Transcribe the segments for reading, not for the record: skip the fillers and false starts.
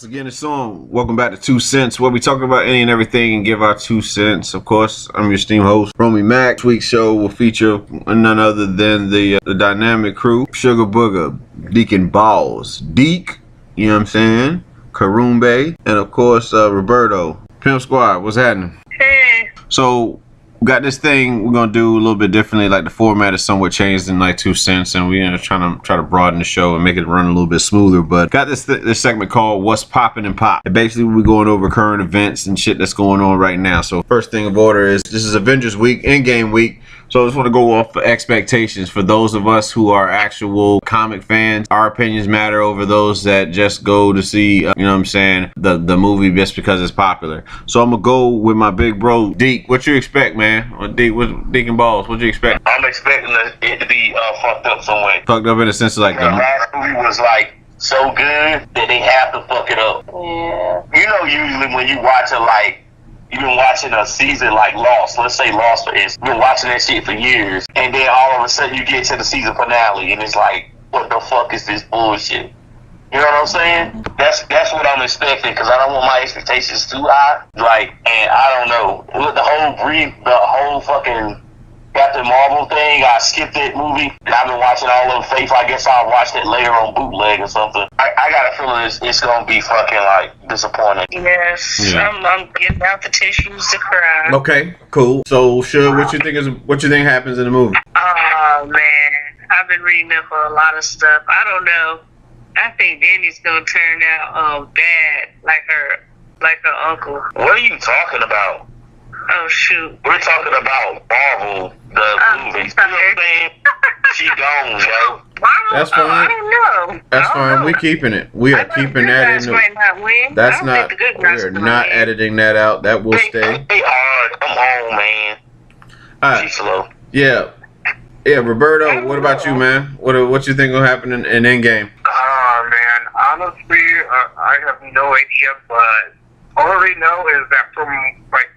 Once again, it's on. Welcome back to 2 Cents, where we talk about any and everything and give our 2 cents. Of course, I'm your esteemed host, Romey-Mak. This week's show will feature none other than the dynamic crew, Sugar Booger, Deacon Balls, Deke, you know what I'm saying, Karumbe, and of course, Roberto. Pimp Squad, what's happening? Hey. So, we got this thing we're gonna do a little bit differently. Like the format is somewhat changed in like 2 cents, and we're trying to broaden the show and make it run a little bit smoother. But got this segment called "What's Poppin' and Pop." And basically, we're going over current events and shit that's going on right now. So first thing of order is this is Avengers week, EndGame week. So I just want to go off for expectations for those of us who are actual comic fans. Our opinions matter over those that just go to see, you know what I'm saying, the movie just because it's popular. So I'm gonna go with my big bro, Deke. What you expect, man? Deacon Balls, what you expect? I'm expecting it to be fucked up some way. Fucked up in the sense of like the last movie was like so good that they have to fuck it up. Yeah. You know, usually when you watch you've been watching a season like Lost, let's say Lost for instance, you've been watching that shit for years, and then all of a sudden you get to the season finale and it's like, what the fuck is this bullshit? You know what I'm saying? That's what I'm expecting, because I don't want my expectations too high. Like, and I don't know, with the whole fucking Captain Marvel thing, I skipped that movie. I've been watching all of Faith. I guess I'll watch that later on bootleg or something. I got a feeling it's gonna be fucking like disappointing. Yes, yeah. I'm getting out the tissues to cry. Okay, cool. So, sure, what you think happens in the movie? Oh man, I've been reading up on a lot of stuff. I don't know. I think Danny's gonna turn out bad, like her uncle. What are you talking about? Oh shoot. We're talking about Marvel, the movie. You know what I'm saying? She gone, yo. That's fine. I don't know. That's fine. We keeping it. We are keeping that in. Might not win. That's not. We're not editing that out. That will stay. They are. Come on, man. She's slow. Yeah. Yeah, Roberto. What about you, man? What you think will happen in EndGame? Man, honestly, I have no idea. But all I already know is that from like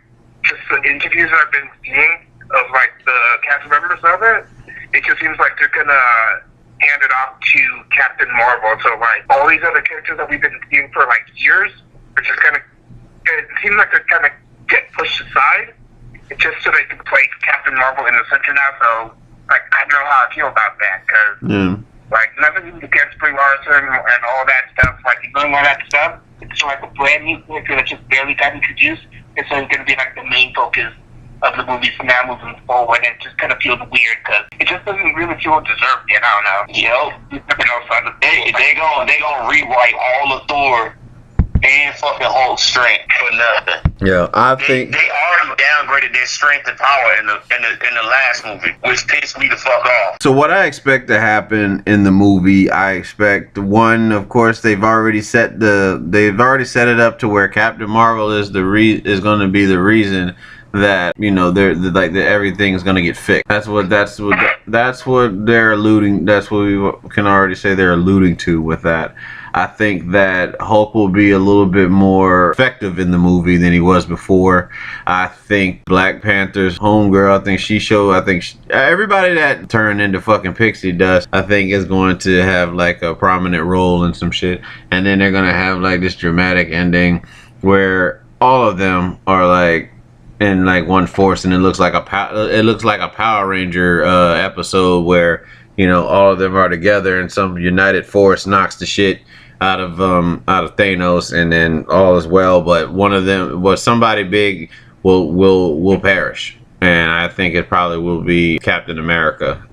just the interviews I've been seeing of like the cast members of it, it just seems like they're gonna hand it off to Captain Marvel. So like all these other characters that we've been seeing for like years are just kind of, it seems like they're kind of get pushed aside. It's just so they can play Captain Marvel in the center now. So like I don't know how I feel about that, because like nothing against Brie Larson and all that stuff. Like doing all that stuff, it's like a brand new character that just barely got introduced. It's going to be like the main focus of the movie from now moving forward, and it just kind of feels weird because it just doesn't really feel deserved yet. I don't know. They gonna rewrite all of Thor and fucking Hulk's strength for nothing. Yeah, I think they already downgraded their strength and power in the last movie, which pissed me the fuck off. So what I expect to happen in the movie, I expect one, of course, they've already set it up to where Captain Marvel is going to be the reason that, you know, everything's going to get fixed. That's what they're alluding. That's what we can already say they're alluding to with that. I think that Hulk will be a little bit more effective in the movie than he was before. I think Black Panther's homegirl, I think everybody that turned into fucking pixie dust, I think is going to have like a prominent role in some shit. And then they're going to have like this dramatic ending where all of them are like in like one force, and it looks like a Power Ranger episode where, you know, all of them are together and some united force knocks the shit out of Thanos, and then all is well, but one of them, somebody big will perish, and I think it probably will be Captain America.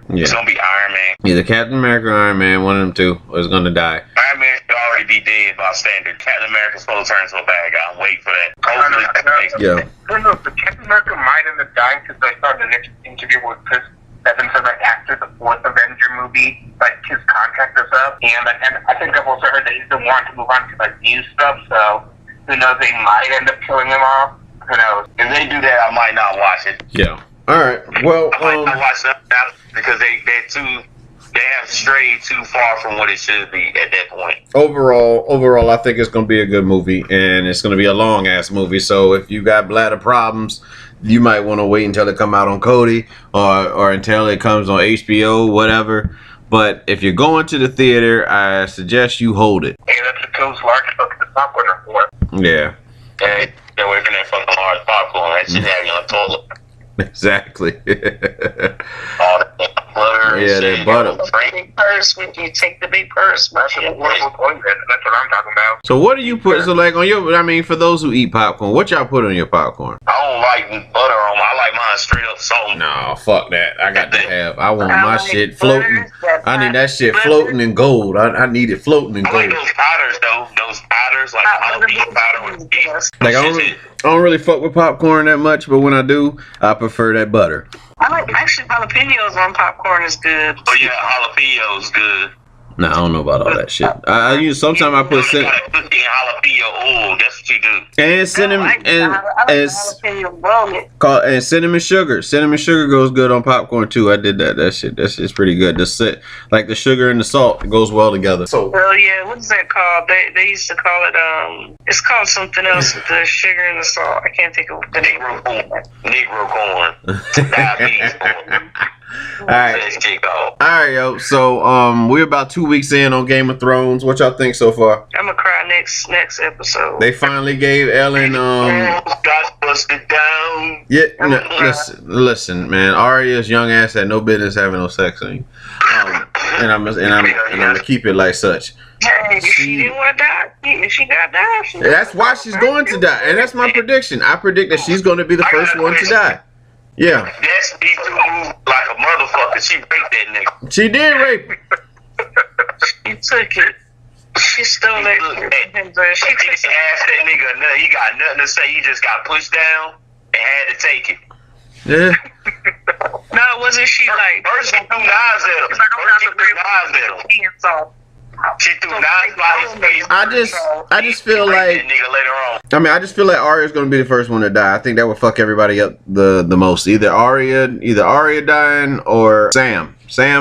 It's gonna be Iron Man. Either Captain America or Iron Man, one of them two is gonna die. Iron Man should already be dead by standard. Captain America's supposed to turn into a bad guy. I'm waiting for that. Hopefully, I don't know if the Captain America might end up dying, because I saw the next interview with Chris Evans said like after the fourth Avenger movie, like his contract is up, and I think I've also heard that he's been wanting to move on to like new stuff. So who knows? They might end up killing him off. Who knows? If they do that, I might not watch it. Yeah. All right. Well, I might not watch them now because they have strayed too far from what it should be at that point. Overall, I think it's gonna be a good movie, and it's gonna be a long ass movie. So if you got bladder problems, you might want to wait until it come out on Kodi or until it comes on HBO, whatever. But if you're going to the theater, I suggest you hold it. Hey, that's a Coast Lark book. popcorn before. Yeah. And they're working that fucking hard popcorn. That shit have you on the toilet. Exactly. All that butter. Yeah, that butter. Big purse when you take the big purse. That's what I'm talking about. So what do you put? So like on your, I mean, for those who eat popcorn, what y'all put on your popcorn? I don't like butter on mine. I like mine straight up salt. No, fuck that. I got to have. I want my shit floating. I need that shit floating in gold. I need it floating in I like gold. those powders though. Those powders like jalapeno powder with cheese. Like I don't really fuck with popcorn that much, but when I do, I prefer that butter. I like actually jalapenos on popcorn is good. Oh yeah, jalapenos good. Nah, I don't know about all that shit. I use sometimes I put You gotta put in jalapeno oil. That's what you do. and cinnamon I like jalapeno roll it. and cinnamon sugar. Cinnamon sugar goes good on popcorn too. I did that. That's shit's pretty good. Like the sugar and the salt, it goes well together. So Well, yeah, what is that called? They used to call it it's called something else with the sugar and the salt. I can't think of the name. Negro corn. Diabetes corn. all right. Alright, yo. So we're about 2 weeks in on Game of Thrones. What y'all think so far? I'm gonna cry next episode. They finally gave Ellen Got busted down. yeah, no, listen, man. Arya's young ass had no business having no sex on you. And I'm gonna keep it like such. Hey, if she didn't want to die, if she got died, That's why she's going to die. And that's my prediction. I predict that she's gonna be the first one to die. Yeah. That's me too moved like a motherfucker. She raped that nigga. She did rape him. She took it. She stole it. She She asked that nigga nothing. He got nothing to say. He just got pushed down and had to take it. Yeah. No, wasn't she like? First she threw knives at him. She threw knives by his face. I just feel like That nigga later on. I just feel like Arya's gonna be the first one to die. I think that would fuck everybody up the most. Either Arya dying or Sam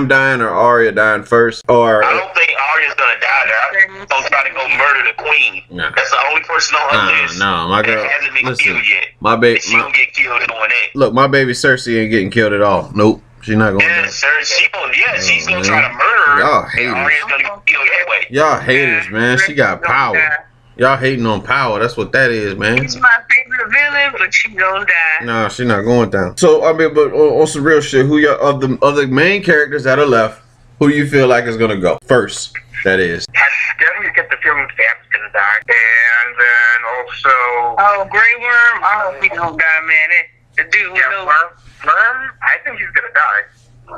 dying or Arya dying first. Or I don't think Arya's gonna die there. I think he's gonna try to go murder the queen. Nah. That's the only person on her list. No, my girl. That hasn't been Listen, killed yet. my baby. She gonna get killed doing that. Look, my baby Cersei ain't getting killed at all. Nope, she's not going. Yeah, to. sir. She's gonna try to murder her. Y'all And haters. Arya's gonna get killed that way. Y'all haters, man. She got power. Y'all hating on power. That's what that is, man. She's my favorite villain, but she gonna die. No, she's not going down. So I mean, but on some real shit, who y'all of the other main characters that are left? Who you feel like is gonna go first? That is. I definitely get the feeling Sam's gonna die. And then also... Oh, Grey Worm. I hope he don't die, man. The dude with no. Worm, I think he's gonna die.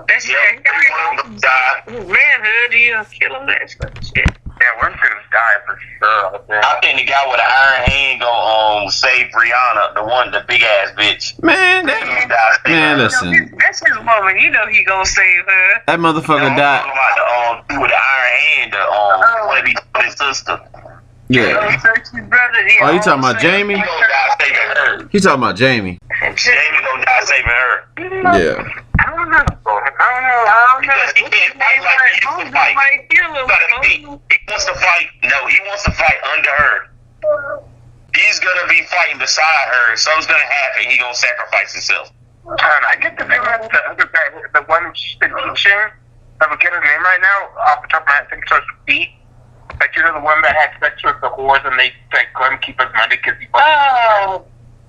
That's Yeah, Worm gonna die. manhood. You kill him. That shit. Yeah, Worm's gonna die for sure. I think the guy with the iron hand gonna save Brianna, the big ass bitch. Man, listen, That's his woman. You know he gonna save her. that motherfucker I'm died. talking about the with the iron hand, one of his sister. Yeah. Cersei's brother. Oh, you talking about Jamie? He gonna die saving her. He talking about Jamie. Jamie gonna die saving her. Yeah. I don't know. Because he can't fight like he used to fight. He wants to fight. No, he wants to fight under her. He's gonna be fighting beside her. Something's gonna happen. He gonna sacrifice himself. I get the feeling that the other guy, the one she's been teaching, I forget her name right now, off the top of my head, I think it starts with B. Like, you know, the one that had sex with the whores and they like let him keep his money because he Oh,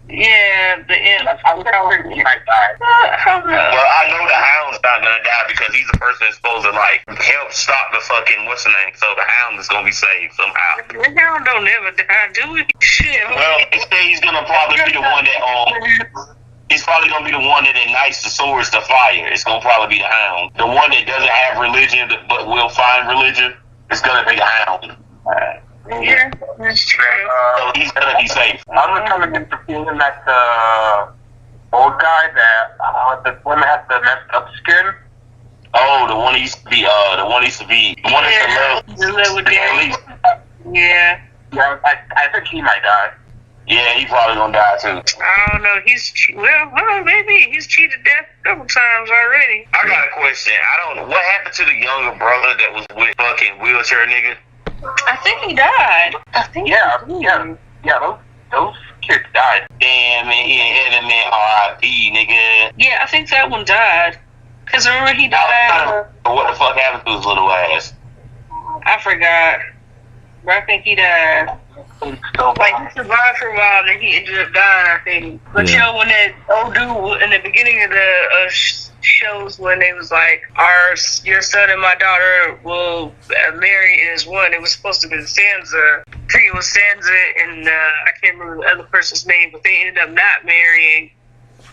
yeah, the end. I think he might die. Well, I know the Hound's not gonna die because he's the person that's supposed to like help stop the fucking what's the name. So the Hound is gonna be saved somehow. The Hound don't never die, do we? Shit. Well, instead he's gonna probably be the one that he's probably gonna be the one that ignites the swords to fire. It's gonna probably be the Hound. The one that doesn't have religion but will find religion. It's gonna be the Hound. Yeah, that's true. So he's gonna be safe. I'm kind of get the feeling that the old guy that the one that has the messed up skin. Oh, the one that used to be the one that used to live with Danny. Yeah. Yeah, I think he might die. Yeah, he probably gonna die too. I don't know. Well, maybe he's cheated death a couple times already. I got a question. I don't know what happened to the younger brother that was with fucking wheelchair nigga. I think he died. I think. Yeah. Those kids died. Damn, man, he ain't had a man R.I.P. nigga. Yeah, I think that one died. Cause remember he died. What the fuck happened to his little ass? I forgot. But I think he died. Like, he survived for a while, then he ended up dying, I think. But Yeah. when that old dude in the beginning of the shows, when they was like, your son and my daughter will marry as one, it was supposed to be Sansa. I think it was Sansa and I can't remember the other person's name, but they ended up not marrying.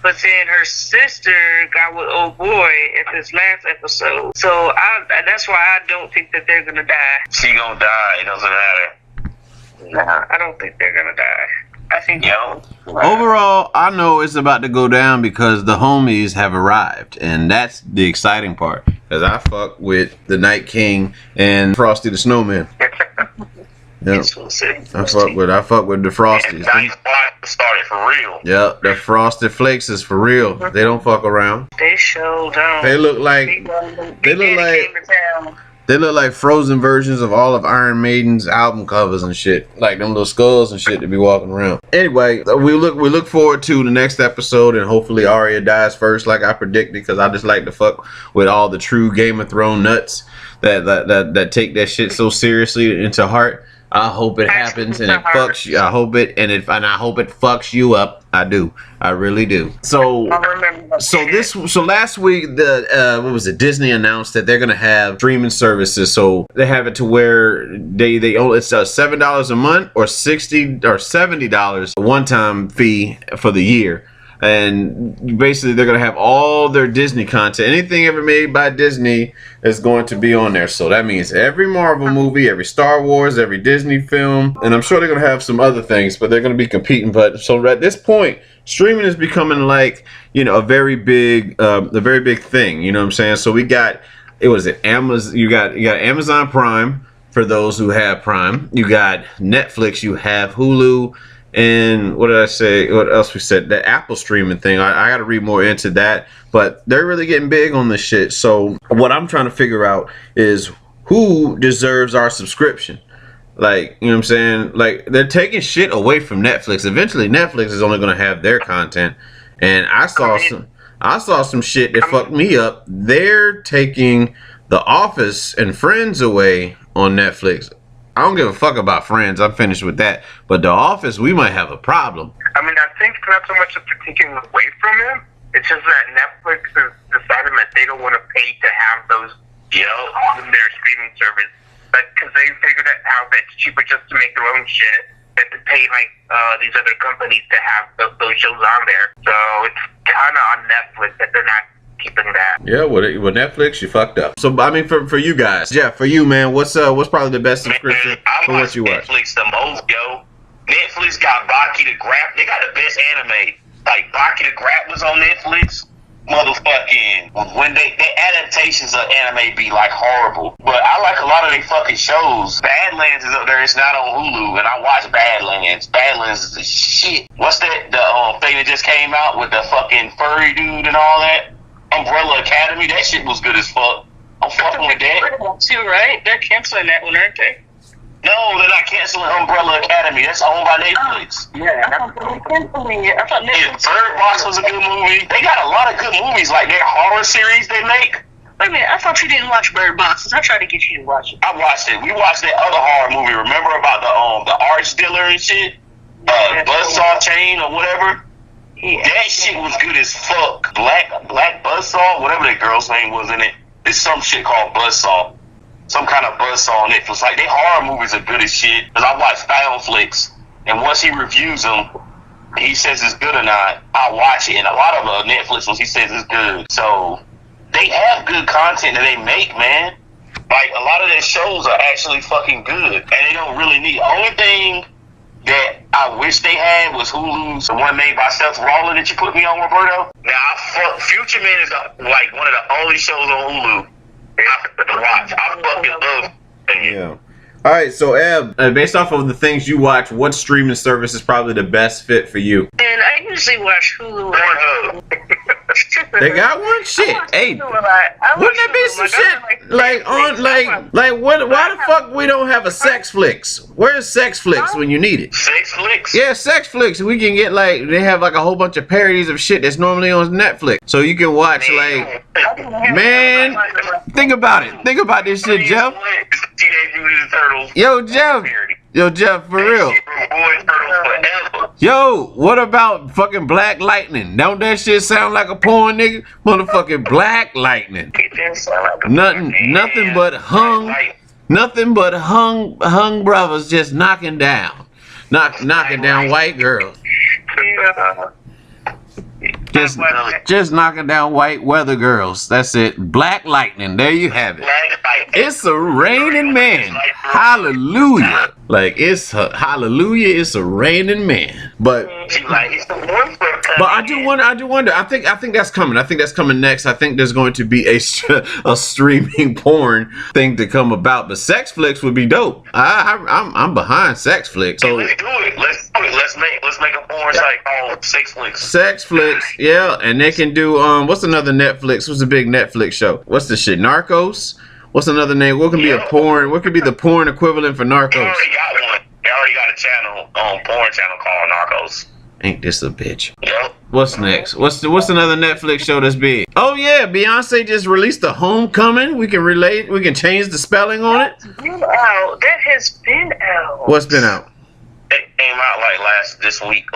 But then her sister got with old boy at this last episode. So that's why I don't think that they're gonna die. She gonna die. It doesn't matter. Nah, I don't think they're gonna die. I think Overall, I know it's about to go down because the homies have arrived, and that's the exciting part. Cause I fuck with the Night King and Frosty the Snowman. Yep. I fuck with the Frosties. Nice started for real. Yep, the Frosted Flakes is for real. They don't fuck around. They showed down. They look like they look like frozen versions of all of Iron Maiden's album covers and shit, like them little skulls and shit to be walking around. Anyway, we look forward to the next episode, and hopefully Arya dies first, like I predicted, because I just like to fuck with all the true Game of Thrones nuts that take that shit so seriously into heart. I hope it happens and it fucks you. I hope it fucks you up. I do. I really do. So last week Disney announced that they're gonna have streaming services. So they have it to where they only it's $7 a month or $60 or $70 one-time fee for the year. And basically, they're going to have all their Disney content. Anything ever made by Disney is going to be on there. So that means every Marvel movie, every Star Wars, every Disney film. And I'm sure they're going to have some other things, but they're going to be competing. But so at this point, streaming is becoming like, a very big thing. You know what I'm saying? So we got, Amazon, you got Amazon Prime for those who have Prime. You got Netflix, you have Hulu. And what did I say? What else we said? The Apple streaming thing. I got to read more into that. But they're really getting big on this shit. So what I'm trying to figure out is who deserves our subscription. Like, you know what I'm saying? Like, they're taking shit away from Netflix. Eventually, Netflix is only going to have their content. And I saw some shit that fucked me up. They're taking The Office and Friends away on Netflix. I don't give a fuck about Friends. I'm finished with that. But The Office, we might have a problem. I mean, I think not so much that they're taking away from him. It's just that Netflix has decided that they don't want to pay to have those, on their streaming service. But because they figured out that it's cheaper just to make their own shit than to pay these other companies to have those shows on there. So it's kind of on Netflix that they're not keeping that. Yeah, with Netflix, you fucked up. So I mean, for you guys, Jeff, for you, man, what's probably the best subscription for what you watch? Netflix the most, yo. Netflix got Baki the Grap. They got the best anime. Like Baki the Grap was on Netflix. Motherfucking when their adaptations of anime be like horrible. But I like a lot of their fucking shows. Badlands is up there. It's not on Hulu, and I watch Badlands. Badlands is the shit. What's that? The thing that just came out with the fucking furry dude and all that. Umbrella Academy, that shit was good as fuck. I'm fucking with that. Too, right? They're canceling that one, aren't they? No, they're not canceling Umbrella Academy. That's owned by Netflix. Yeah, I thought they were canceling it. I thought Netflix. Bird Box was a good movie. They got a lot of good movies, like their horror series they make. Wait a minute, I thought you didn't watch Bird Box. I tried to get you to watch it. I watched it. We watched that other horror movie. Remember about the arch dealer and shit? Buzzsaw Chain or whatever? Yeah. That shit was good as fuck. Black Buzzsaw, whatever that girl's name was in it. It's some shit called Buzzsaw. Some kind of Buzzsaw on Netflix. Like, their horror movies are good as shit. Because I watch SexFlix, and once he reviews them, he says it's good or not, I watch it. And a lot of Netflix ones, he says it's good. So, they have good content that they make, man. Like, a lot of their shows are actually fucking good. And they don't really need... Only thing that I wish they had was Hulu's, the one made by Seth Rollins that you put me on, Roberto. Now, Future Man is like one of the only shows on Hulu to watch. I fucking love it. Yeah. All right, so Eb, based off of the things you watch, what streaming service is probably the best fit for you? And I usually watch Hulu. They got one? Shit. Hey, wouldn't there be some shit like on why the fuck we don't have a SexFlix? Where's SexFlix when you need it? SexFlix? Yeah, SexFlix. We can get they have like a whole bunch of parodies of shit that's normally on Netflix. So you can watch man, think about it. Think about this shit, Jeff. Teenage Mutant Ninja Turtles. Yo, Jeff. Yo, Jeff, for real. Boys forever. Yo, what about fucking Black Lightning? Don't that shit sound like a porn, nigga? Motherfucking Black Lightning. It didn't sound like a Nothing but hung brothers just knocking down white girls. Yeah. Just knocking down white weather girls. That's it. Black Lightning. There you have it. It's a raining man. Hallelujah. Like hallelujah. It's a raining man. But I do wonder. I think that's coming. I think that's coming next. I think there's going to be a streaming porn thing to come about. But SexFlix would be dope. I'm behind SexFlix. So let's do it. Let's make a porn site called SexFlix. SexFlix, yeah, and they can do what's another Netflix? What's a big Netflix show? What's the shit? Narcos? What's another name? What can be a porn? What could be the porn equivalent for Narcos? They already got one. They already got a channel, porn channel called Narcos. Ain't this a bitch? Yep. What's next? What's another Netflix show that's big? Oh yeah, Beyonce just released the Homecoming. We can relate. We can change the spelling on it. That has been out. What's been out? It came out like last week.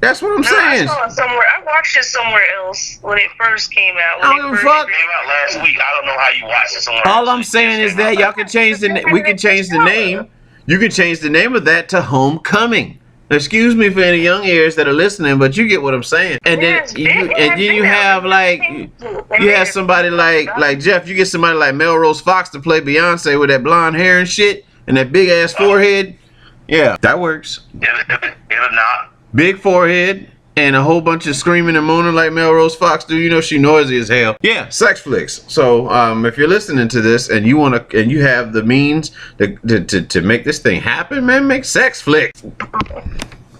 That's what I'm saying. I saw it somewhere. I watched it somewhere else when it first came out. I don't give a fuck. It came out last week. I don't know how you watched it somewhere All else. I'm saying is that y'all can change we can change the name. You can change the name of that to Homecoming. Excuse me for any young ears that are listening, but you get what I'm saying. And then you have somebody like Jeff. You get somebody like Melrose Fox to play Beyonce with that blonde hair and shit and that big ass forehead. Yeah, that works. It'll not. Big forehead and a whole bunch of screaming and moaning like Melrose Fox do. You know she noisy as hell. Yeah, SexFlix. So if you're listening to this and you you have the means to make this thing happen, man, make SexFlix.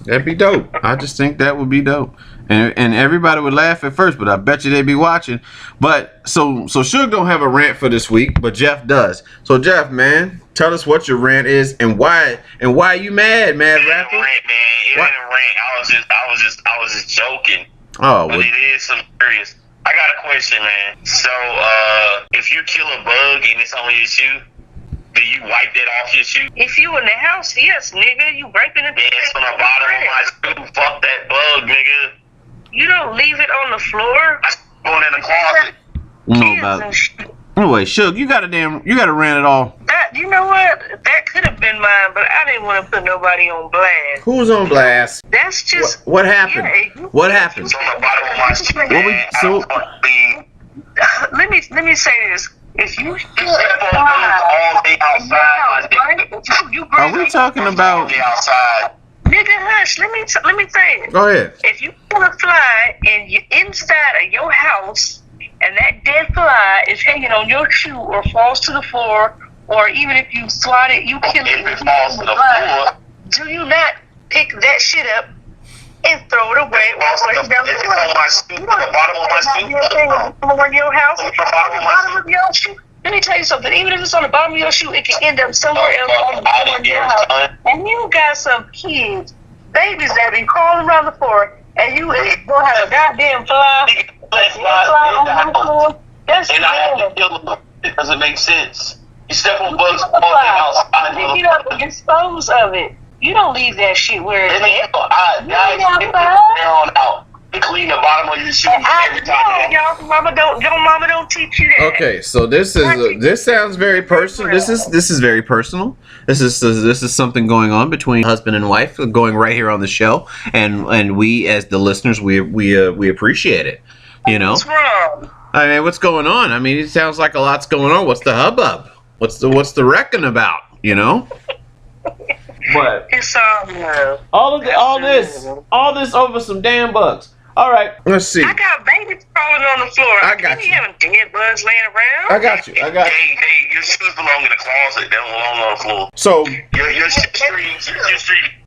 That'd be dope. I just think that would be dope. And everybody would laugh at first, but I bet you they'd be watching. But so Suge don't have a rant for this week, but Jeff does. So Jeff, man, tell us what your rant is and why you mad rapper? It ain't a rant, man. It ain't a rant. I was just joking. Oh, but it is some serious. I got a question, man. So if you kill a bug and it's on your shoe, do you wipe that off your shoe? If you in the house, yes, nigga, you wiping it. Yeah, it's from the bottom of my shoe. Fuck that bug, nigga. You don't leave it on the floor. I going in the closet. Anyway, Suge, you got to rant it all. You know what? That could have been mine, but I didn't want to put nobody on blast. Who's on blast? That's just what happened. Yeah, what happened? It's on the bottom of my shoe. Let me say this. If you are we talking about? Nigga, hush. Let me say it. Go ahead. If you pull a fly and you're inside of your house and that dead fly is hanging on your shoe or falls to the floor, or even if you swat it, you kill it. If it falls to the floor, do you not pick that shit up and throw it away? It's on my shoe. The bottom of my shoe. On your house. The bottom of your shoe. Let me tell you something. Even if it's on the bottom of your shoe, it can end up somewhere else on the floor of your house. And you got some kids, babies that be crawling around the floor, and you gonna have a goddamn fly on the floor. That's and I have to kill them. It doesn't make sense. You step on bugs outside. You don't dispose of it. You don't leave that shit where it's at. To clean the bottom of your shoe every time. Your mama don't teach you that. Okay, so this sounds very personal. This is very personal. This is something going on between husband and wife, going right here on the show, and we as the listeners we appreciate it. You know. What's wrong? I mean, what's going on? I mean, it sounds like a lot's going on. What's the hubbub? What's the wrecking about? You know. What? It's all this over some damn bugs. All right, let's see. I got babies crawling on the floor. I got you. Having dead bugs laying around. I got you. Hey, your shoes belong in the closet. They don't belong on the floor. So your street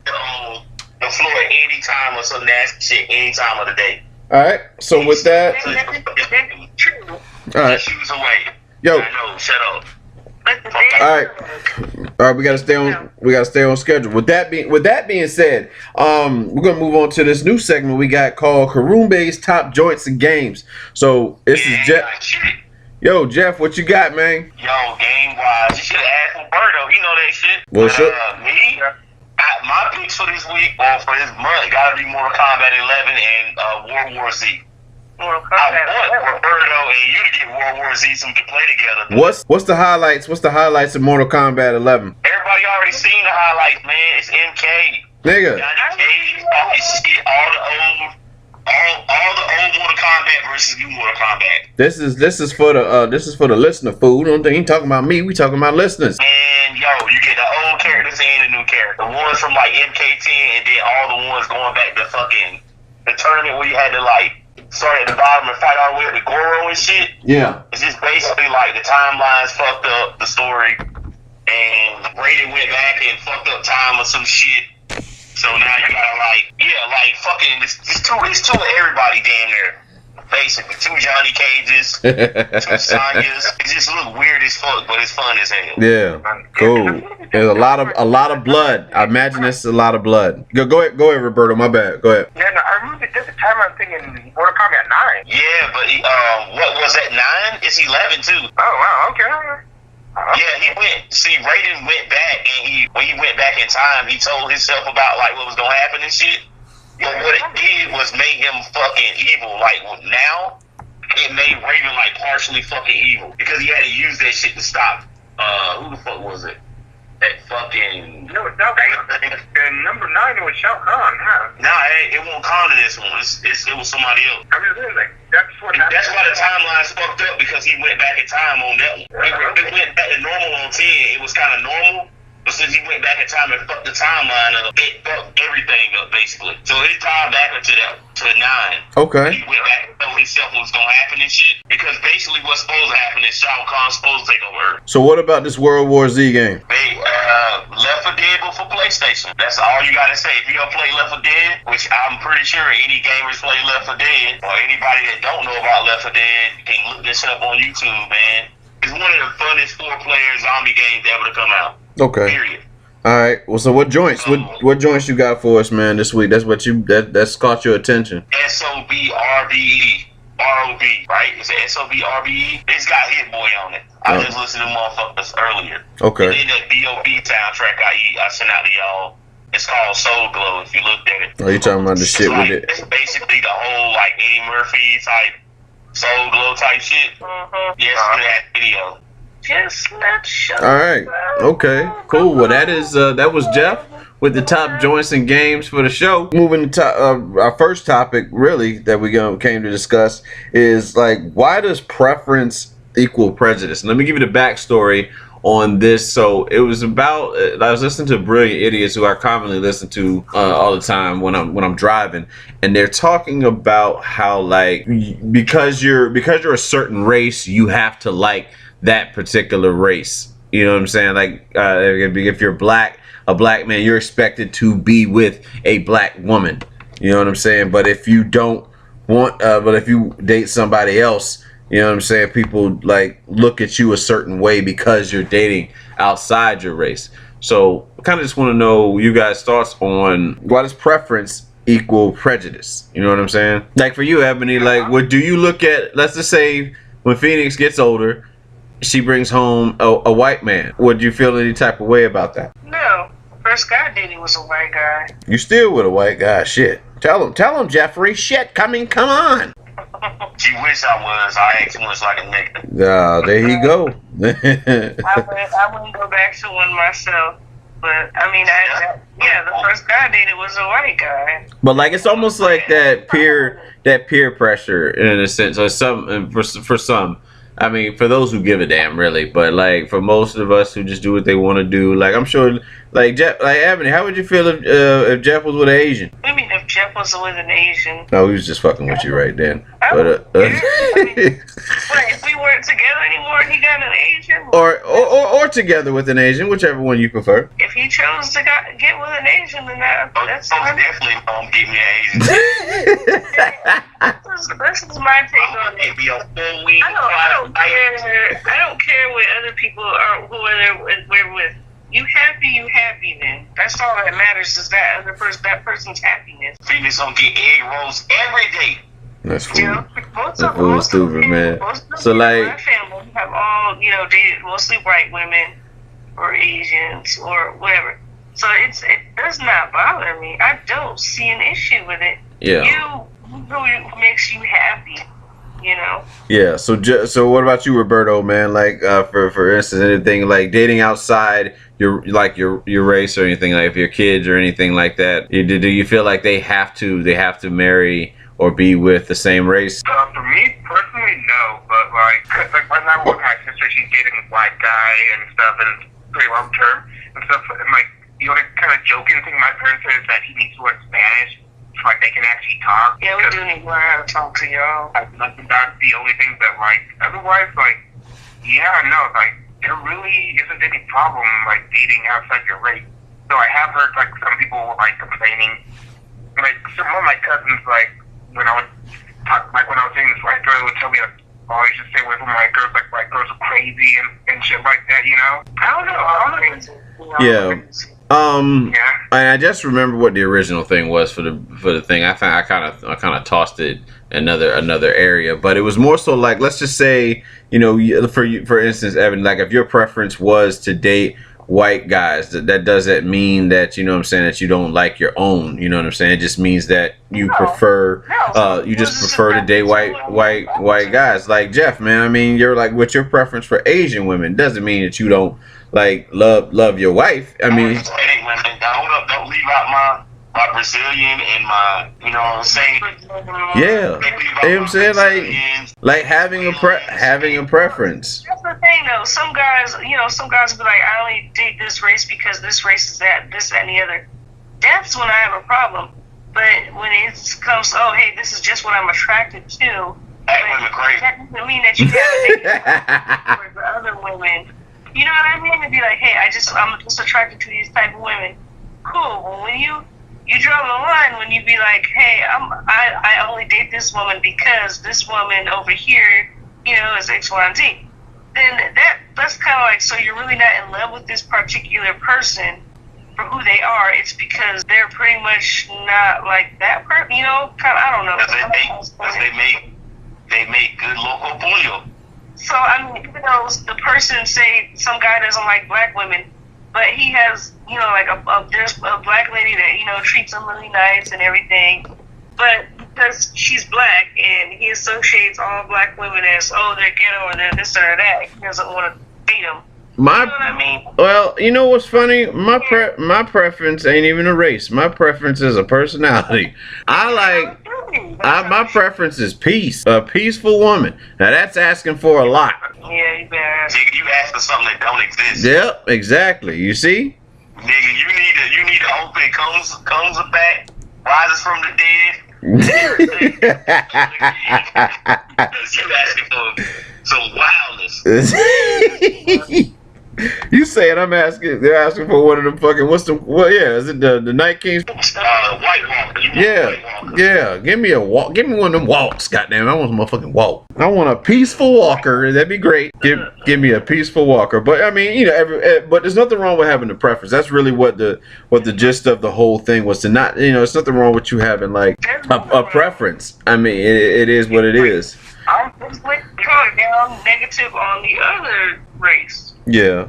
on the floor at any time or some nasty shit any time of the day. All right. So with that, all right. Shoes away. Yo. I know. Shut up. All right. We gotta stay on schedule. With that being said, we're gonna move on to this new segment we got called Karumbe's Top Joints and Games. So this is Jeff. Yo, Jeff, what you got, man? Yo, game wise, you should have asked Roberto. He know that shit. Well, sure. Me, my picks for this week or for this month gotta be Mortal Kombat 11 and World War Z. Mortal I Kombat. want Roberto and you to get World War Z so we can play together. What's the highlights? What's the highlights of Mortal Kombat 11? Everybody already seen the highlights, man. It's MK. Nigga. Johnny Cage, all this shit, all the old Mortal Kombat versus new Mortal Kombat. This is for the listener, fool. Don't think he talking about me. We talking about listeners. And yo, you get the old characters and the new character. The ones from like MK10 and then all the ones going back to fucking the tournament where you had to like start at the bottom and fight all the way up to Goro and shit. Yeah. It's just basically like the timelines fucked up the story and Raiden went back and fucked up time or some shit. So now you gotta like fucking it's two of everybody damn near. Basically, 2 Johnny Cages, 2 Sonyas. It just look weird as fuck, but it's fun as hell. Yeah, cool. There's a lot of blood. I imagine it's a lot of blood. Go ahead, Roberto. My bad. Go ahead. Yeah, no, I remember this time I'm thinking Mortal Kombat 9. Yeah, but what was that 9? It's 11 too. Oh wow, okay. Yeah, he went. See, Raiden went back, and when he went back in time, he told himself about like what was gonna happen and shit. But what it did was made him fucking evil. Like now, it made Raven like partially fucking evil because he had to use that shit to stop. Who the fuck was it? That fucking. No, number 9 was Shao Kahn, huh? Nah, it won't Kahn in this one. It was somebody else. I mean, like that's That's why the timeline's fucked up because he went back in time on that one. It went back to normal on 10. It was kind of normal. But since he went back in time and fucked the timeline up, it fucked everything up basically. So he tied back to 9. Okay. He went back and told himself what was gonna happen and shit. Because basically what's supposed to happen is Shao Kahn's supposed to take over Earth. So what about this World War Z game? They Left 4 Dead but for PlayStation. That's all you gotta say. If you don't play Left 4 Dead, which I'm pretty sure any gamers play Left 4 Dead, or anybody that don't know about Left 4 Dead can look this up on YouTube, man. It's one of the funnest 4-player zombie games ever to come out. Okay. Period. All right. Well, so what joints? What joints you got for us, man, this week? That's what that's caught your attention. SOBRBE. ROB, right? It's an SOBRBE. It's got Hit Boy on it. I just listened to motherfuckers earlier. Okay. And then that BOB soundtrack I sent out to y'all. It's called Soul Glow. If you looked at it. Oh, you talking about the shit like, with it? It's basically the whole like Eddie Murphy type Soul Glow type shit. Yes, that video. Just not sure. All right. Okay. Cool. Well, that was Jeff with the top joints and games for the show. Moving to our first topic, really, that we came to discuss is like, why does preference equal prejudice? And let me give you the backstory on this. So it was about I was listening to Brilliant Idiots, who I commonly listen to all the time when I'm driving, and they're talking about how like because you're a certain race, you have to like that particular race. You know what I'm saying? Like if you're a black man, you're expected to be with a black woman. You know what I'm saying? But if you don't want, if you date somebody else, you know what I'm saying? People like look at you a certain way because you're dating outside your race. So I kind of just want to know you guys' thoughts on why does preference equal prejudice? You know what I'm saying? Like for you, Ebony, like what do you look at? Let's just say when Phoenix gets older, she brings home a white man. Would you feel any type of way about that? No. First guy I dated was a white guy. You still with a white guy? Shit. Tell him, Jeffrey. Shit, come on. She wish I was. I ain't too much like a nigga. There you go. I wouldn't go back to one myself. But I mean, the first guy I dated was a white guy. But like, it's almost like that peer pressure in a sense, or for some. I mean, for those who give a damn, really, but like for most of us who just do what they want to do, like I'm sure, like Jeff, like Ebony, how would you feel if Jeff was with an Asian? I mean, if Jeff was with an Asian? No, he was just fucking with you right then. But if we weren't together anymore and he got an Asian, or together with an Asian, whichever one you prefer. If he chose to get with an Asian, then that's definitely give me an Asian. This is my take on it. I don't care what other people are, who we're with. You happy then. That's all that matters is that person's happiness. Phoenix don't get egg rolls every day. That's cool. That's stupid, man. So like, all, dated mostly white women or Asians or whatever. So it does not bother me. I don't see an issue with it. Yeah. You who makes you happy, Yeah. So what about you, Roberto, man? Like, for instance, anything like dating outside your race or anything, like if your kids or anything like that, do you feel like they have to marry or be with the same race? For me personally, no. But like right now with my sister, she's dating a white guy and stuff, and it's pretty long term and stuff. And like the only kind of joking thing my parents said is that he needs to learn Spanish so like they can actually talk. Yeah, we do need to learn how to talk to y'all. That's the only thing that like otherwise like like there really isn't any problem like dating outside your race. So I have heard like some people like complaining, like some of my cousins like when I was dating this white girl would tell me like, oh, you should stay away from white girls, like white girls are crazy and shit like that, I don't know. Yeah. Yeah. And I just remember what the original thing was for the thing. I kind of tossed it another area, but it was more so like, let's just say, for instance, Evan, like if your preference was to date white guys, that doesn't mean that, that you don't like your own, you know what I'm saying? It just means that you prefer to date white guys. Like Jeff, man, I mean, you're like, what's your preference for Asian women doesn't mean that you don't like love your wife. I mean, don't leave out my Brazilian and my, you know what I'm saying? Yeah, you know what I'm saying, like having a preference. That's the thing, though. Some guys will be like, I only date this race because this race is that, this, that, and the other. That's when I have a problem. But when it comes, oh, hey, this is just what I'm attracted to. That doesn't mean that you have a date with other women. You know what I mean? To be like, hey, I'm just attracted to these type of women. Cool. Well, when you draw the line, when you be like, hey, I only date this woman because this woman over here, is X, Y, and Z. Then that's kind of like, so you're really not in love with this particular person for who they are. It's because they're pretty much not like that person. I don't know. They make good local pollo. So, I mean, even though the person, say, some guy doesn't like black women, but he has, like there's a black lady that, treats him really nice and everything, but because she's black and he associates all black women as, oh, they're ghetto or they're this or that, he doesn't want to date them. You know what I mean? Well, you know what's funny? My preference ain't even a race. My preference is a personality. My preference is peace. A peaceful woman. Now that's asking for a lot. Yeah, you better ask. Nigga, you ask for something that don't exist. Yep, exactly. You see? Nigga, you need to open comes back, rises from the dead. You asking for some wildness. You saying they're asking for one of them fucking, is it the Night Kings? White Walker. Yeah. Give me one of them walks, goddamn. I want a motherfucking walk. I want a peaceful walker. That'd be great. Give me a peaceful walker. But I mean, but there's nothing wrong with having a preference. That's really what the gist of the whole thing was, to not, it's nothing wrong with you having like a preference. I mean, it is what it is. I'm just going down negative on the other race. Yeah.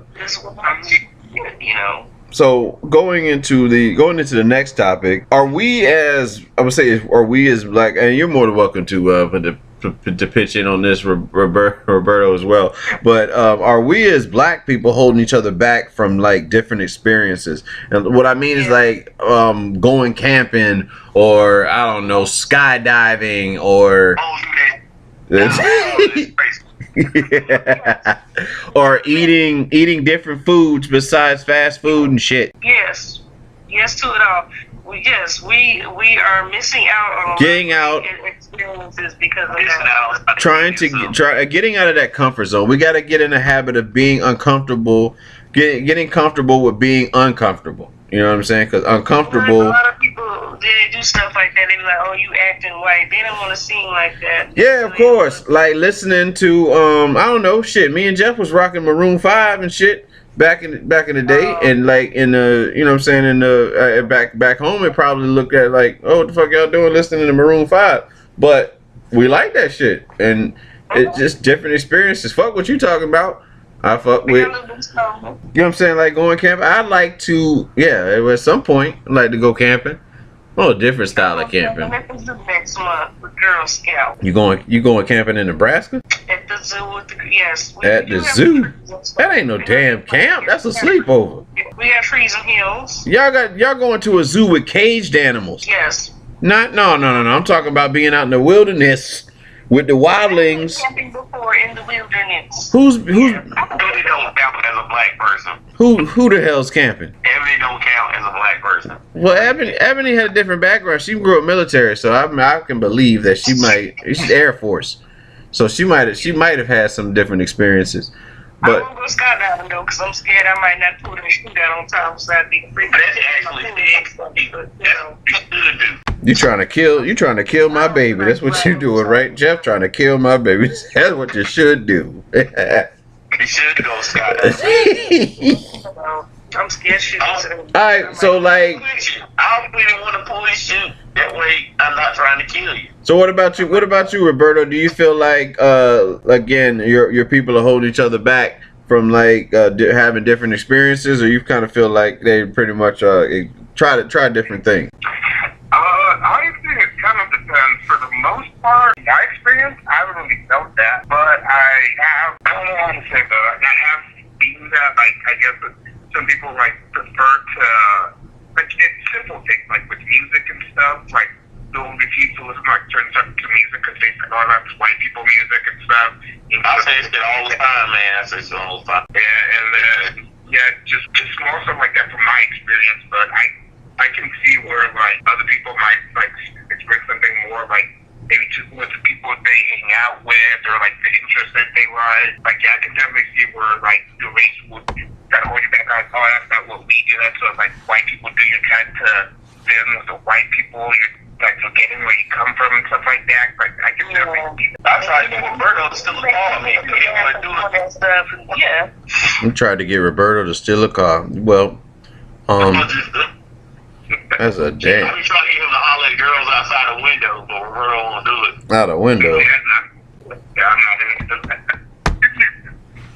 So going into the next topic, are we as black, and you're more than welcome to pitch in on this, Roberto, as well. But are we as black people holding each other back from like different experiences? And what I mean is like going camping, or I don't know, skydiving, or or eating different foods besides fast food and shit. Yes to it all. We are missing out on getting out experiences because of that. Getting out of that comfort zone. We got to get in the habit of being uncomfortable, getting comfortable with being uncomfortable. You know what I'm saying? Because uncomfortable. A lot of people, they do stuff like that. They be like, "Oh, you acting white." They don't want to seem like that. Yeah, of course. Like listening to I don't know, shit. Me and Jeff was rocking Maroon 5 and shit back in the day, and like in the, you know what I'm saying, in the back home, it probably looked at like, oh, what the fuck y'all doing listening to Maroon 5? But we like that shit, and It's just different experiences. Fuck what you talking about. I fuck with. You know what I'm saying? Like going camping. I'd like to. Yeah, at some point, I'd like to go camping. Oh, different style of camping. Next month with Girl Scout. You going camping in Nebraska? At the zoo with the yes. At the zoo? That ain't no damn camp. That's a sleepover. We have trees and hills. Y'all going to a zoo with caged animals? Yes. No. I'm talking about being out in the wilderness with the wildlings. Camping before in the wilderness. Who's Ebony don't count as a black person. who the hell's camping? Ebony don't count as a black person. Well, Ebony had a different background. She grew up military, so I can believe that she's Air Force, so she might have had some different experiences. But I won't go skydiving though, cause I'm scared I might not put a shootout on top, so I'd be free. That's actually big. That's good, dude. you trying to kill my baby. That's what you doing, right? Jeff trying to kill my baby. That's what you should do. You should go skydiving. I'm scared shooting. Alright, so like, I don't really want to pull this shoot. That way, I'm not trying to kill you. so what about you? What about you, Roberto? Do you feel like again your people are holding each other back from like having different experiences, or you kind of feel like they pretty much try different things? Honestly, it kind of depends. For the most part, my experience, I haven't really felt that, but I don't know how to say that. I have seen that, like, I guess some people, like, prefer to, like, it's simple things, like, with music and stuff, like, they'll refuse to listen, like, certain stuff to music because they think, oh, that's white people music and stuff. I say it all the time, man. I say it all the time. Yeah, and then, yeah, just small stuff like that from my experience, but I can see where, like, other people might, like, experience something more, like, maybe just with the people they hang out with or, like, the interests that they like. Like, yeah, I can definitely see where, like, the race would kind of hold you back. Like, oh, that's not what we do. That's what, like, white people do. You're trying to fit in with the white people. You're, like, forgetting where you come from and stuff like that. Like, I can definitely see that. I tried to get Roberto to steal a car. I mean, he didn't want to do it. Yeah. I tried to get Roberto to steal a car. Well, that's a damn. I be trying to get him to holler at girls outside the window, but Roberto won't do it. Out a window. Yeah, I'm not into that.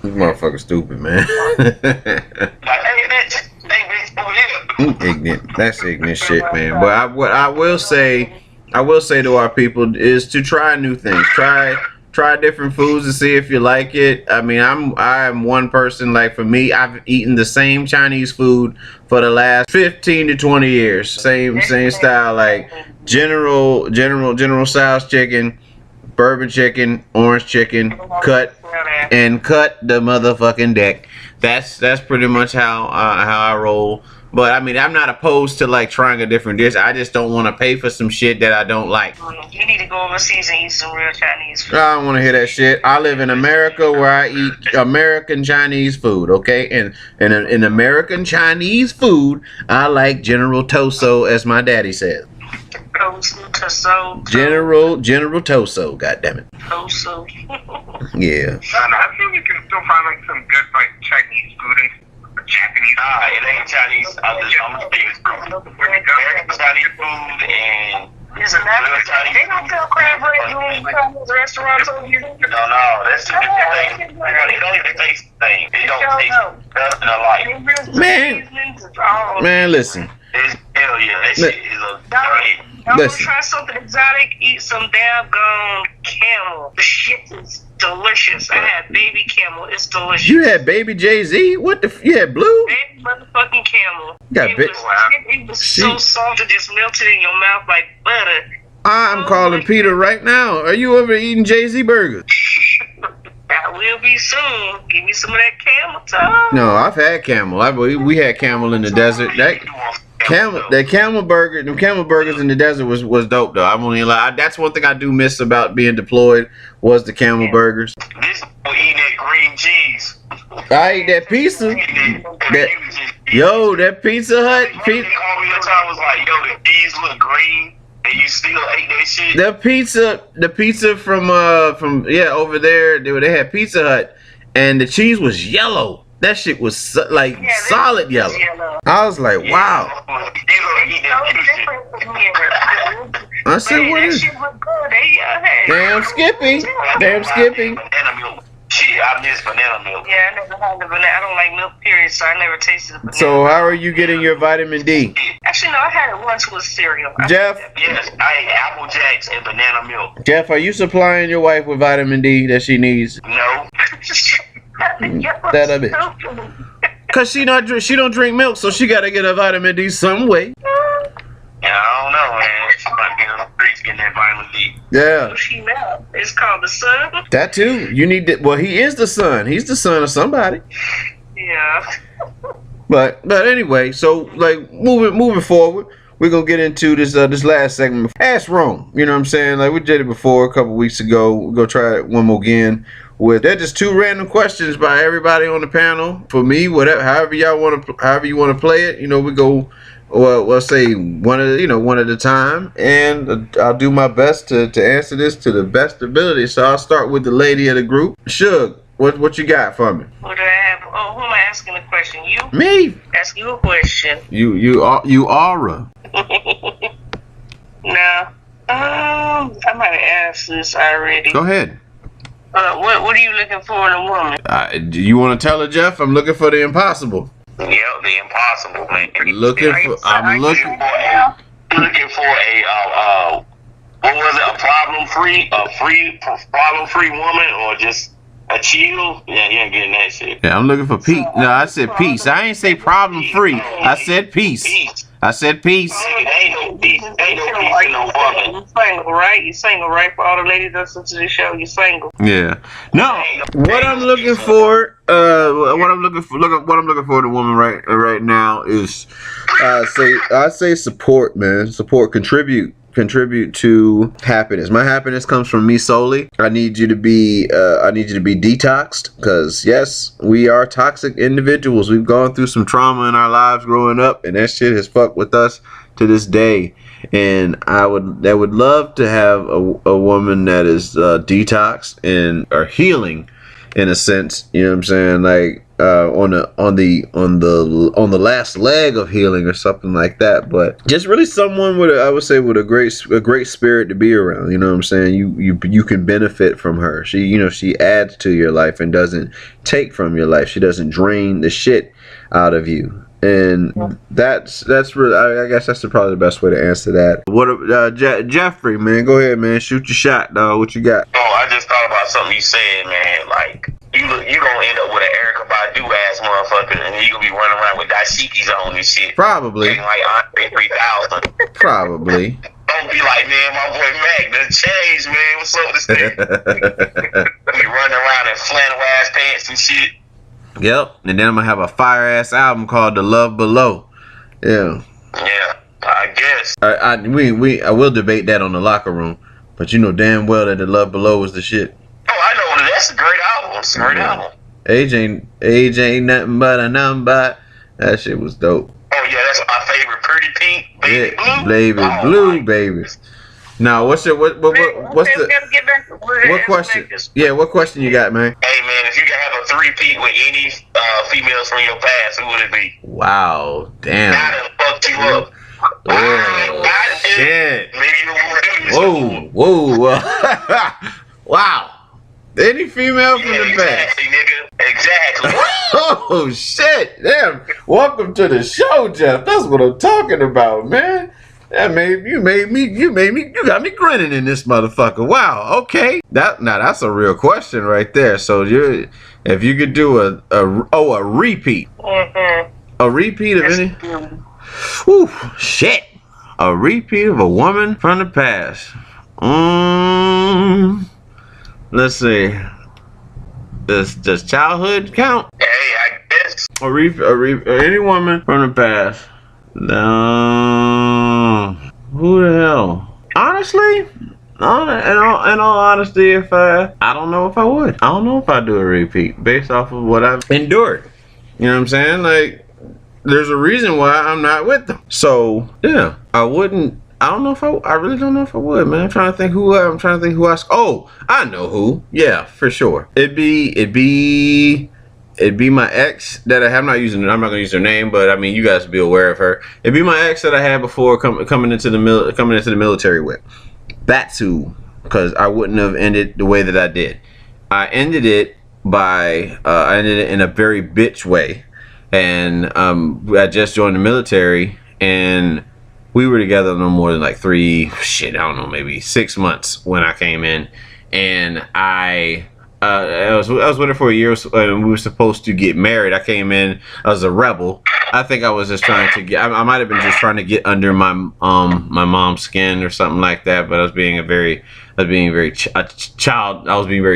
This motherfucker stupid, man. Like, hey, bitch, over here. Ignorant. That's ignorant shit, man. But what I will say to our people is to try new things. Try different foods and see if you like it. I mean, I'm one person, like for me, I've eaten the same Chinese food for the last 15 to 20 years. Same style, like General Tso's chicken, bourbon chicken, orange chicken, cut the motherfucking deck. That's pretty much how I roll. But I mean, I'm not opposed to like trying a different dish. I just don't want to pay for some shit that I don't like. You need to go overseas and eat some real Chinese food. I don't want to hear that shit. I live in America where I eat American Chinese food, okay? And in American Chinese food, I like General Tso, as my daddy said. General Tso, goddammit. Toso. Yeah. I feel you can still find like some good like Chinese food and Japanese. It ain't Chinese. I'm just thinking American Chinese food and. Is it not? They don't sell crab legs when you come to the restaurants over here. No, that's two different things. It don't even taste the same. It don't taste nothing alike. Man, listen. Hell yeah, that shit is a great. Y'all wanna try something exotic? Eat some damn camel. The shit is delicious. I had baby camel. It's delicious. You had baby Jay-Z? What the? You had blue? Baby motherfucking camel. It was so soft, it just melted in your mouth like butter. I'm calling Peter right now. Are you ever eating Jay-Z burgers? I will be soon. Give me some of that camel time. No, I've had camel. We had camel in the desert. Them camel burgers in the desert was dope though. I'm only like that's one thing I do miss about being deployed was the camel burgers. This eating that green cheese. I ate that pizza. That Pizza Hut. All your time was like, yo, the cheese look green, and you still ate that shit. The pizza from over there. They had Pizza Hut, and the cheese was yellow. That shit was solid yellow. I was like, wow. I said, what is? Damn Skippy. Damn Skippy. Shit, I miss banana milk. Yeah, I never had the banana. I don't like milk, period, so I never tasted the banana. So how are you getting your vitamin D? Actually, no, I had it once with cereal. Yes, Jeff? I ate Apple Jacks and banana milk. Jeff, are you supplying your wife with vitamin D that she needs? No. That a bitch. Cause she don't drink milk, so she gotta get a vitamin D some way. Yeah, I don't know, man. She might be on the streets getting that vitamin D. Yeah. She now. It's called the sun. That too. You need to. Well, he is the son. He's the son of somebody. Yeah. But anyway, so like moving forward, we're gonna get into this last segment. Ask Rome. You know what I'm saying? Like we did it before a couple weeks ago. We're gonna try it one more again. They're just 2 random questions by everybody on the panel. For me, whatever, however you want to play it. You know, we go. Well, we'll say one at a time, and I'll do my best to answer this to the best ability. So I'll start with the lady of the group. Suge, what you got for me? What do I have? Oh, who am I asking the question? You? Me. Ask you a question. You aura. No. I might have asked this already. Go ahead. What are you looking for in a woman? You want to tell her, Jeff? I'm looking for the impossible. Yep, the impossible, man. I'm looking for a what was it? A problem-free woman, or just a chill? Yeah, you ain't getting that shit. Yeah, I'm looking for peace. No, I said peace. I ain't say problem-free. I said peace. I said peace. Ain't no peace. Ain't no peace in no woman. You single, right? You single, right? For all the ladies that listen to the show, you single. Yeah. No. What I'm looking for, what I'm looking for in a woman right now is, I say support, man. Support, contribute to happiness. My happiness comes from me solely. I need you to be detoxed, because yes, we are toxic individuals. We've gone through some trauma in our lives growing up, and that shit has fucked with us to this day. And I would love to have a woman that is detoxed and are healing in a sense, you know what I'm saying, like on the last leg of healing or something like that. But just really someone with a great spirit to be around. You know what I'm saying? You can benefit from her. She adds to your life and doesn't take from your life. She doesn't drain the shit out of you. And that's really, I guess that's probably the best way to answer that. What Jeffrey, man, go ahead, man, shoot your shot, dog. What you got? Oh, I just thought about something you said, man. Like you gonna end up with an Erykah Badu ass motherfucker, and you gonna be running around with dashikis on and shit. Probably. Like Andre 3000. Probably. Don't be like, man, my boy Mac done changed, man. What's up with this thing? Be running around in flannel ass pants and shit. Yep, and then I'm gonna have a fire ass album called The Love Below. Yeah. Yeah, I guess. I will debate that on the locker room, but you know damn well that The Love Below was the shit. Oh, I know. That's a great album. It's a great album. Age ain't nothing but a number. That shit was dope. Oh yeah, that's my favorite. Pretty Pink, Baby Blue. Baby Blue, baby. Now, what question? Yeah, what question you got, man? Hey, man, if you could have a 3-peat with any females from your past, who would it be? Wow, damn. I done fucked you up. Oh, shit. Maybe you Whoa. Wow. Any female from the past? Exactly, nigga. Exactly. Oh, shit. Damn. Welcome to the show, Jeff. That's what I'm talking about, man. You got me grinning in this motherfucker. Wow, okay. That's a real question right there. So if you could do a repeat. Mm-hmm. A repeat of any? Whew, shit. A repeat of a woman from the past. Let's see. Does childhood count? Hey, I guess. Any woman from the past. No. Who the hell? Honestly, in all honesty, I don't know if I would. I don't know if I'd do a repeat based off of what I've endured. You know what I'm saying? Like, there's a reason why I'm not with them. So yeah, I wouldn't. I really don't know if I would, man. I'm trying to think who Oh, I know who. Yeah, for sure. It'd be it'd be my ex that I have. I'm not gonna use her name, but I mean, you guys be aware of her. It'd be my ex that I had before coming into the military with. That's who, because I wouldn't have ended the way that I did. I ended it in a very bitch way, and I just joined the military, and we were together no more than like maybe 6 months when I came in, and I was with her for a year, and we were supposed to get married. I came in as a rebel. I think I was just trying to get. I might have been just trying to get under my mom's skin or something like that. But I was being very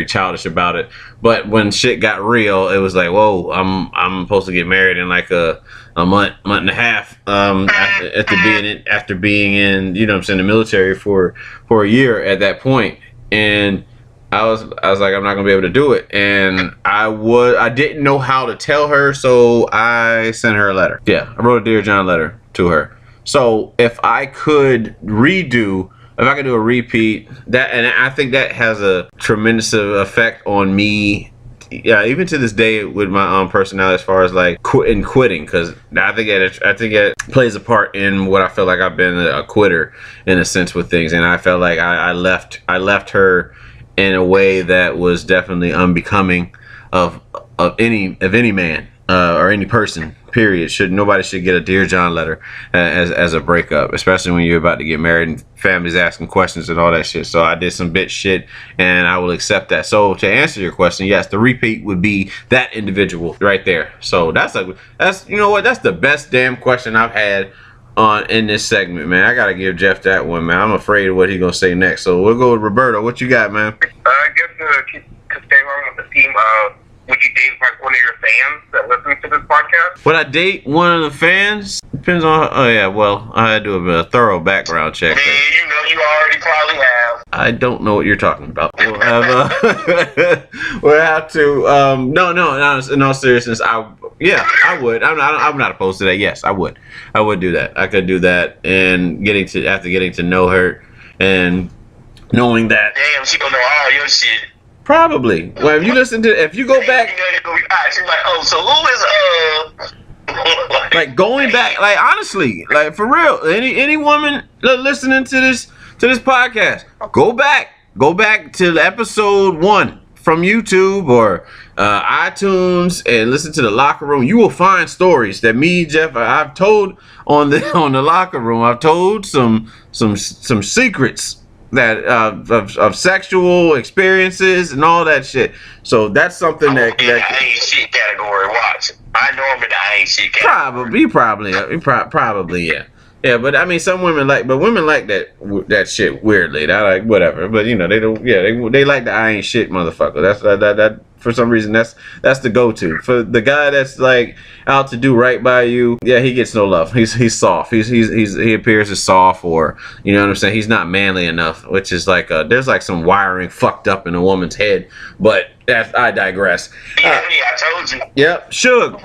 childish about it. But when shit got real, it was like, whoa, I'm supposed to get married in like a month and a half. After being in, the military for a year at that point, and I was like, I'm not gonna be able to do it, and I didn't know how to tell her, so I sent her a letter. Yeah, I wrote a Dear John letter to her. So if I could do a repeat, and I think that has a tremendous effect on me. Yeah, even to this day with my personality, as far as like quitting, because I think it plays a part in what I feel like I've been a quitter in a sense with things, and I felt like I left her in a way that was definitely unbecoming of any man or any person. Period. Nobody should get a Dear John letter as a breakup, especially when you're about to get married and families asking questions and all that shit. So I did some bitch shit, and I will accept that. So to answer your question, yes, the repeat would be that individual right there. So that's the best damn question I've had in this segment, man. I gotta give Jeff that one, man. I'm afraid of what he's gonna say next. So we'll go with Roberto. What you got, man? I guess to stay along with the theme of, would you date like one of your fans that listens to this podcast? Would I date one of the fans? Depends on. Oh yeah, well, I had to do a thorough background check. You already probably have. I don't know what you're talking about. We'll have we'll have to. No. In all seriousness, I would. I'm not opposed to that. Yes, I would do that. I could do that, and after getting to know her and knowing that. Damn, she gonna know all your shit. Probably. Well, if you go back. She's like, oh, so who is like going back, like honestly, like for real, any woman listening to this podcast, go back to episode 1 from YouTube or iTunes and listen to the Locker Room. You will find stories that me, Jeff, I've told on the Locker Room. I've told some secrets that of sexual experiences and all that shit. So that's something that I ain't shit category. Watch, I know I'm in the I ain't shit category. Probably, yeah. Yeah, but I mean, women like that shit weirdly. That like whatever, but they don't. Yeah, they like the I ain't shit motherfucker. That's that for some reason that's the go-to for the guy that's like out to do right by you. Yeah, he gets no love. He's soft. He appears as soft, or you know what I'm saying. He's not manly enough, which is like there's like some wiring fucked up in a woman's head. But I digress. Yeah, I told you. Yep, Shug.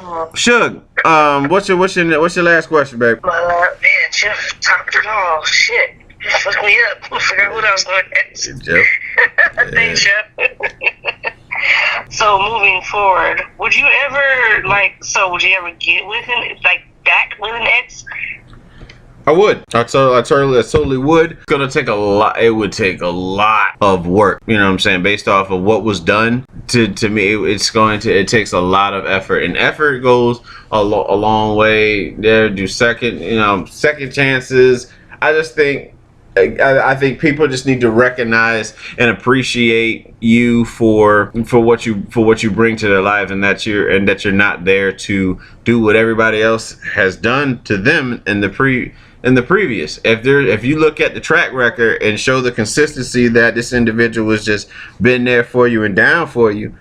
What's your last question, babe? Man, Jeff topped it all. Shit. Fuck me up. I forgot what I was going to ask. Jeff. Thanks, Jeff. So moving forward, would you ever get with him, like back with an ex? I would. I totally would. It's gonna take a lot. It would take a lot of work. You know what I'm saying? Based off of what was done to me, it takes a lot of effort, and effort goes a long way. There, do second chances. I just think. I think people just need to recognize and appreciate you for what you bring to their lives, and that you're not there to do what everybody else has done to them in the previous. If you look at the track record and show the consistency that this individual has just been there for you and down for you,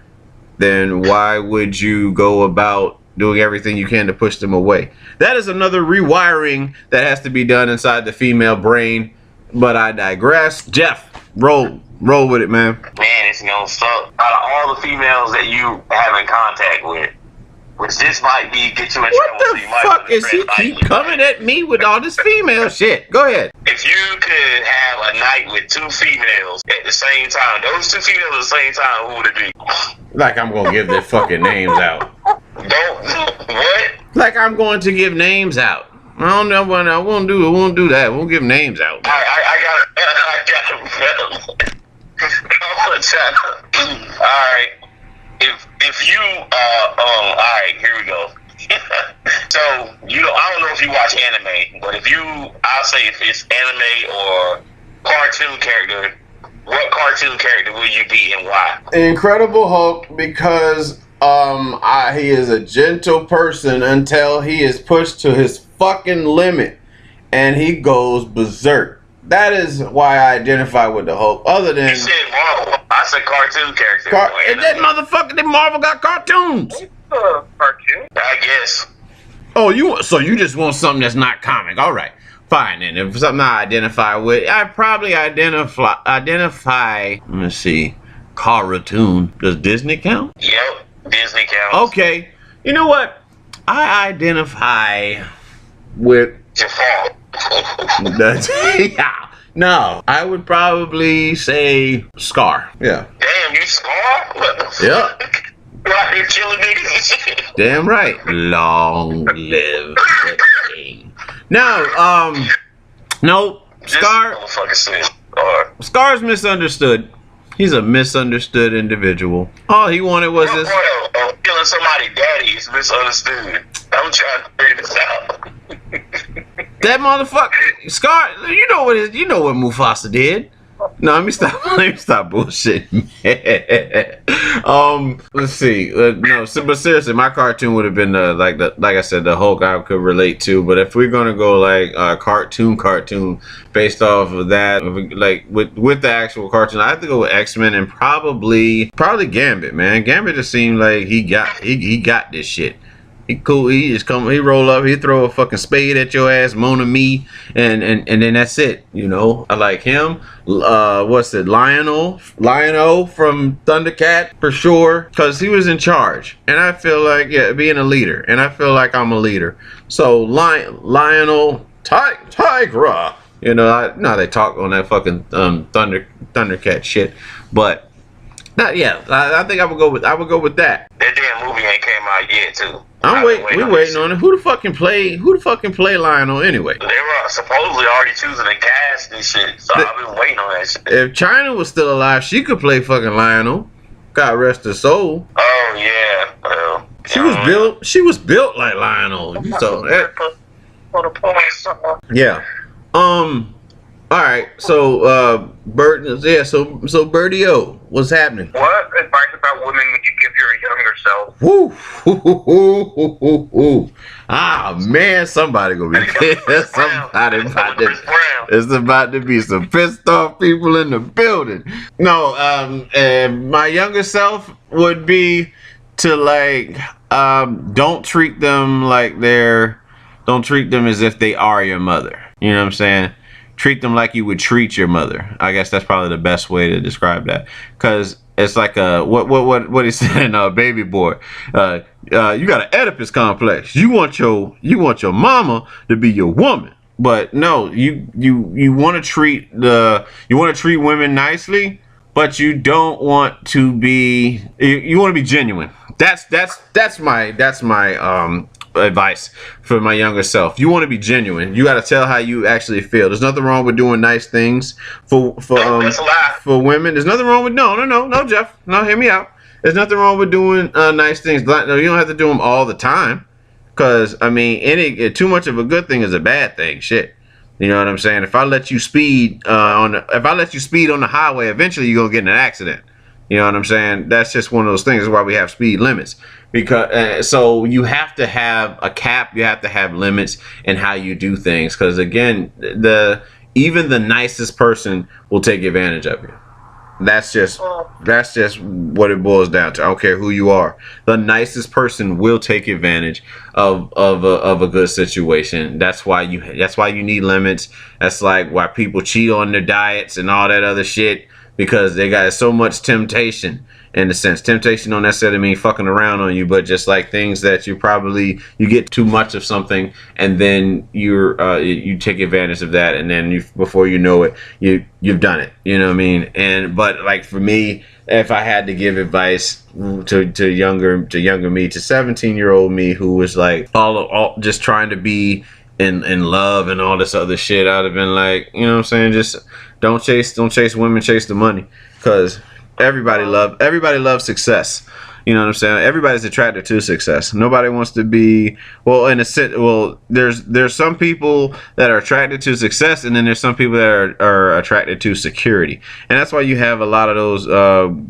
then why would you go about doing everything you can to push them away? That is another rewiring that has to be done inside the female brain. But I digress. Jeff, roll with it, man. Man, it's gonna suck. Out of all the females that you have in contact with, which this might be get you in trouble. What the fuck is he keep coming at me with all this female shit? Go ahead. If you could have a night with 2 females at the same time, those 2 females at the same time, who would it be? Like I'm gonna give their fucking names out. Like I'm going to give names out. I don't know what I won't do. I won't do that. We'll give names out. I got Alright. If you alright, here we go. So I don't know if you watch anime, but I'll say if it's anime or cartoon character, what cartoon character will you be and why? Incredible Hulk, because he is a gentle person until he is pushed to his fucking limit and he goes berserk. That is why I identify with the Hulk. Other than you said Marvel, I said cartoon character. That motherfucker, that Marvel got cartoons. Cartoon? I guess. Oh, you just want something that's not comic? All right, fine. And if something I identify with, I probably identify. Let me see, cartoon. Does Disney count? Yep, Disney counts. Okay, you know what? I identify with. Jafar. Yeah. No, I would probably say Scar. Yeah. Damn, you Scar? Yep. Right here killing niggas and shit. Damn right. Long live the king. No, no, Scar's misunderstood. He's a misunderstood individual. All he wanted was this. Killing somebody's daddy is misunderstood. I'm trying to figure this out. That motherfucker, Scar. You know what Mufasa did. No, let me stop bullshitting. Let's see. No, but seriously, my cartoon would have been like I said, the Hulk I could relate to. But if we're gonna go like cartoon based off of that, like with the actual cartoon, I have to go with X-Men and probably Gambit. Man, Gambit just seemed like he got this shit. He cool. He just come. He roll up. He throw a fucking spade at your ass, Mona me, and then that's it. You know. I like him. What's it? Lionel from Thundercat for sure, because he was in charge, and I feel like being a leader, and I feel like I'm a leader. So Lionel Tigra. You know, they talk on that fucking Thundercat shit, but. I think I would go with that. That damn movie ain't came out yet too. We waiting on it. Who the fucking play Lionel anyway? They were supposedly already choosing a cast and shit, so I've been waiting on that shit. If China was still alive, she could play fucking Lionel. God rest her soul. Oh yeah. Well, she was built like Lionel. So yeah. All right, so so Birdie O, what's happening? What advice about women would you give your younger self? Woo. Ah man, somebody gonna be pissed. It's about to be some pissed off people in the building. No, my younger self would be to like don't treat them as if they are your mother. You know what I'm saying? Treat them like you would treat your mother. I guess that's probably the best way to describe that, because it's like what he said in Baby Boy. You got an Oedipus complex. You want your mama to be your woman, but no, you want to treat women nicely, but you don't want to be. You want to be genuine. That's my advice for my younger self. You want to be genuine. You got to tell how you actually feel. There's nothing wrong with doing nice things for women. There's nothing wrong with no, Jeff. No, hear me out. There's nothing wrong with doing nice things. No, you don't have to do them all the time, because I mean, too much of a good thing is a bad thing. Shit. You know what I'm saying? If I let you speed on the highway, eventually you're gonna get in an accident. You know what I'm saying? That's just one of those things. That's why we have speed limits. Because so you have to have a cap. You have to have limits in how you do things. Because again, even the nicest person will take advantage of you. That's just what it boils down to. I don't care who you are. The nicest person will take advantage of a good situation. That's why you need limits. That's like why people cheat on their diets and all that other shit, because they got so much temptation. in a sense. Temptation don't necessarily mean fucking around on you, but just like things that you get too much of something, and then you take advantage of that, and then before you know it, you've done it. You know what I mean? But like for me, if I had to give advice to younger me, to 17-year-old me who was like all just trying to be in love and all this other shit, I'd have been like, you know what I'm saying, just don't chase women, chase the money, because everybody loves success. You know what I'm saying? Everybody's attracted to success. Nobody wants to be, well, in a sense, well, there's some people that are attracted to success, and then there's some people that are attracted to security. And that's why you have a lot of those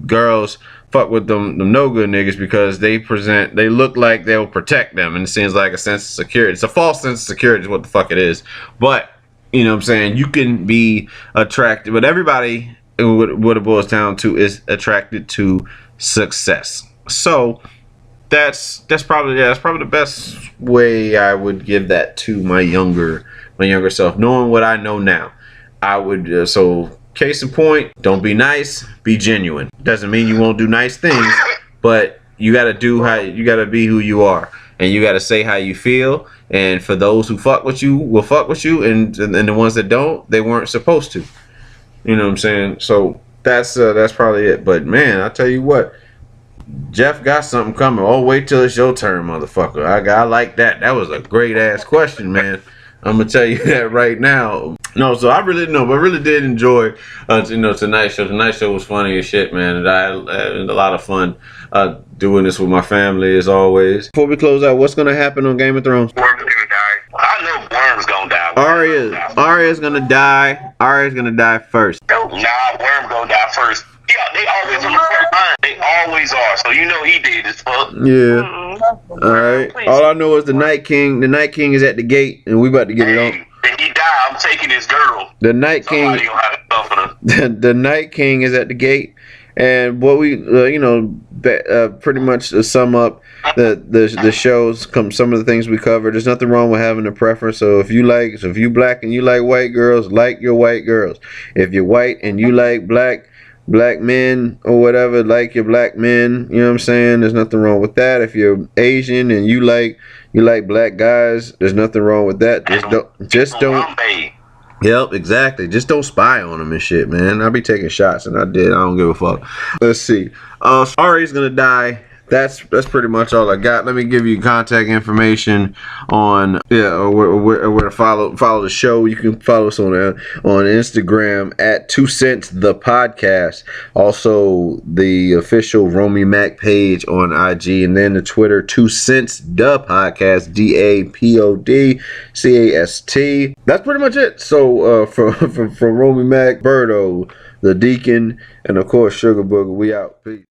girls fuck with them no good niggas, because they look like they'll protect them, and it seems like a sense of security. It's a false sense of security is what the fuck it is. But, you know what I'm saying, you can be attracted, but everybody, what it boils down to is attracted to success. So that's probably the best way I would give that to my younger self, knowing what I know now. I would so case in point, don't be nice, be genuine. Doesn't mean you won't do nice things, but you gotta be who you are, and you gotta say how you feel. And for those who fuck with you, will fuck with you, and the ones that don't, they weren't supposed to. You know what I'm saying? So that's probably it. But man, I tell you what, Jeff got something coming. Oh, wait till it's your turn, motherfucker. I like that. That was a great ass question, man. I'm gonna tell you that right now. No, so I really did enjoy, tonight's show. Tonight's show was funny as shit, man, and I had a lot of fun doing this with my family as always. Before we close out, what's gonna happen on Game of Thrones? Worm's gonna die. I know Worm's gonna die. Arya's gonna die. Arya's gonna die first. Nah, Worm gonna die first. Yeah, they always on the front line. They always are. So you know he did as fuck. Yeah. All right. All I know is the Night King. The Night King is at the gate, and we about to get it on. If he die, I'm taking his girl. The Night King. The Night King is at the gate, and what we pretty much sum up the shows. Some of the things we covered. There's nothing wrong with having a preference. So if you black and you like white girls, like your white girls. If you're white and you like black men or whatever, like your black men, you know what I'm saying, there's nothing wrong with that. If you're Asian and you like black guys, there's nothing wrong with that. Just don't Yep, exactly. Just don't spy on them and shit, man. I'll be taking shots, and I don't give a fuck. Let's see. Ari's gonna die. That's pretty much all I got. Let me give you contact information on where to follow the show. You can follow us on Instagram at 2 Cents the Podcast. Also the official Romey-Mak page on IG, and then the Twitter 2 Cents the Podcast, DAPODCAST. That's pretty much it. So from Romey-Mak, Birdo, the Deacon, and of course Sugar Booger, we out. Peace.